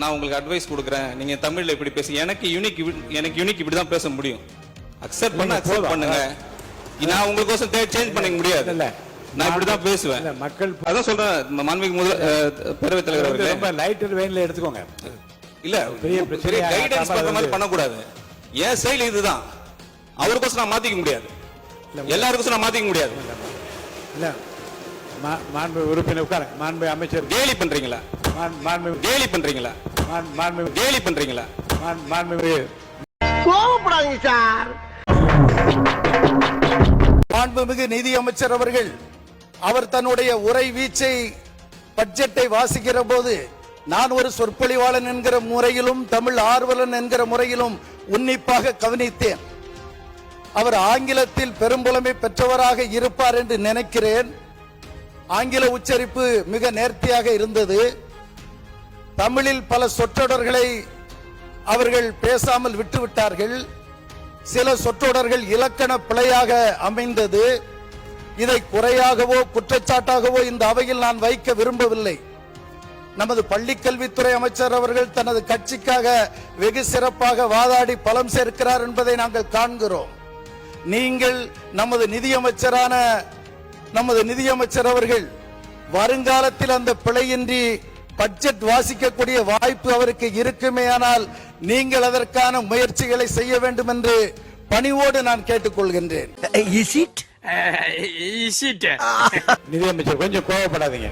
நான் உங்களுக்கு அட்வைஸ் கொடுக்குறேன், நீங்க தமிழ்ல இப்படி பேசி, எனக்கு யூனிக் இப்படி தான் பேச முடியும். அக்செப்ட் பண்ணுங்க. நான் உங்களுக்கோசம் சேஞ்ச் பண்ணிக்க முடியாது. இல்ல, நான் இப்படி தான் பேசுவேன். மக்கள் அதான் சொல்றேன். மாண்புமிகு பேரவைத் தலைவர் அவர்களே, ரொம்ப லைட்டர் வெயின்ல எடுத்துக்கோங்க. இல்ல, பெரிய கைடன்ஸ் பண்ற மாதிரி பண்ணக்கூடாது. என் ஸ்டைல் இதுதான். அவருக்கோசம் நான் மாத்திக்க முடியாது, எல்லாருக்கும் நான் மாத்திக்க முடியாது. இல்ல, மாண்பு உறுப்பினர் உட்கார. மாண்பு அமைச்சர் கேலி பண்றீங்களா? கேலி பண்றீங்களா? கேலி பண்றீங்களா? கோவப்படாதீங்க சார். மாண்புமிகு நிதி அமைச்சர் அவர்கள் அவர் தன்னுடைய உரை வீச்சை பட்ஜெட்டை வாசிக்கிற போது நான் ஒரு சொற்பொழிவாளன் என்கிற முறையிலும் தமிழ் ஆர்வலன் என்கிற முறையிலும் உன்னிப்பாக கவனித்தேன். அவர் ஆங்கிலத்தில் பெரும்புலமை பெற்றவராக இருப்பார் என்று நினைக்கிறேன். ஆங்கில உச்சரிப்பு மிக நேர்த்தியாக இருந்தது. தமிழில் பல சொற்றொடர்களை அவர்கள் பேசாமல் விட்டுவிட்டார்கள். சில சொற்றொடர்கள் இலக்கண பிழையாக அமைந்தது. இதை குறையாகவோ குற்றச்சாட்டாகவோ இந்த அவையில் நான் வைக்க விரும்பவில்லை. நமது பள்ளிக்கல்வித்துறை அமைச்சர் அவர்கள் தனது கட்சிக்காக வெகு சிறப்பாக வாதாடி பலம் சேர்க்கிறார் என்பதை நாங்கள் காண்கிறோம். நீங்கள் நமது நிதியமைச்சர் அவர்கள் வருங்காலத்தில் அந்த பிழையின்றி பட்ஜெட் வாசிக்கக்கூடிய வாய்ப்பு அவருக்கு இருக்குமேயானால் நீங்கள் அதற்கான முயற்சிகளை செய்ய வேண்டும் என்று பணிவோடு நான் கேட்டுக்கொள்கின்றேன். நிதியமைச்சர் கொஞ்சம் கோவப்படாதீங்க.